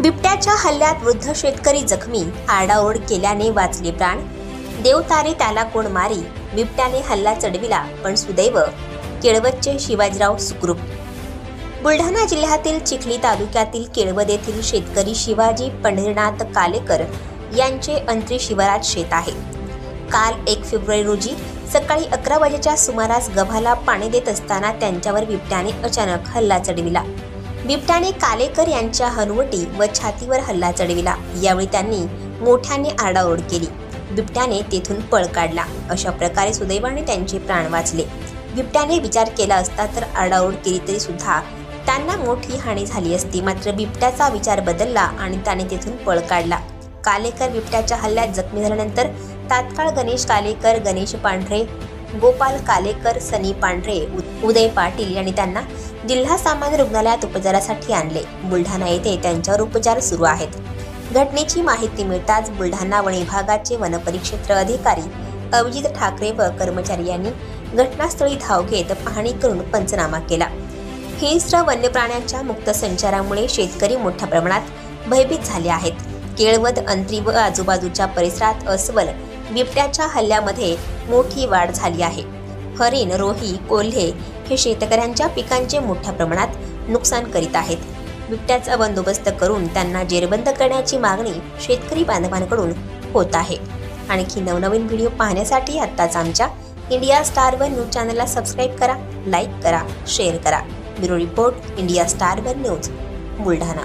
बिबट्याच्या हल्ल्यात वृद्ध शेतकरी जखमी, आरडाओरड केल्याने वाचले प्राण। देवतारे त्याला कोण मारी, बिबट्याने हल्ला चढविला पण सुदैव, केळवदचे शिवाजीराव सुखरूप। बुलढाणा जिल्ह्यातील चिखली तालुक्यातील केळवद येथील शेतकरी शिवाजी पंढरीनाथ कालेकर यांचे अंतरी शिवारात शेत आहे। काल 1 फेब्रुवारी रोजी सकाळी 11 वाजेच्या सुमारास गव्हाला पाणी देत असताना त्यांच्यावर बिबट्याने अचानक हल्ला चढविला। बिबट्याने कालेकर यांच्या हनुवटी व छातीवर हल्ला चढविला। यावेळी त्यांनी मोठ्याने आरडाओरड केली। बिबट्याने तेथून पळ काढला। अशा प्रकारे सुदैवाने त्यांचे प्राण वाचले। बिबट्याने विचार केला असता तर आरडाओरड केली तरी सुद्धा त्यांना मोठी हानी झाली असती, मात्र बिबट्याचा विचार बदलला आणि त्याने तेथून पळ काढला। कालेकर बिबट्याच्या हल्ल्यात जखमी झाल्यानंतर तात्काळ गणेश कालेकर, गणेश पांढरे, गोपाल कालेकर, सनी पांढरे, उदय पाटील यांनी त्यांना जिल्हा सामान्य रुग्णालयात उपचारासाठी आणले। बुलढाणा येथे त्यांच्यावर उपचार सुरू आहेत। घटनेची माहिती मिळताच बुलढाणा वन विभागाचे वनपरिक्षेत्र अधिकारी अभिजित ठाकरे व कर्मचारी यांनी घटनास्थळी धाव घेत पाहणी करून पंचनामा केला। हिंस्र वन्य प्राण्यांच्या मुक्त संचारामुळे शेतकरी मोठ्या प्रमाणात भयभीत झाले आहेत। केळवद, अंतरी व आजूबाजूच्या परिसरात अस्वल, बिबट्याच्या हल्ल्यामध्ये मोठी वाढ झाली आहे। हरिण, रोही, कोल्हे हे शेतकऱ्यांच्या पिकांचे मोठ्या प्रमाणात नुकसान करीत आहेत। बिबट्याचा बंदोबस्त करून त्यांना जेरबंद करण्याची मागणी शेतकरी बांधवांकडून होत आहे। आणखी नवनवीन व्हिडिओ पाहण्यासाठी आत्ताच आमच्या इंडिया स्टार वन न्यूज चॅनलला सबस्क्राईब करा, लाईक करा, शेअर करा। Bureau report, India star one news, Buldhana.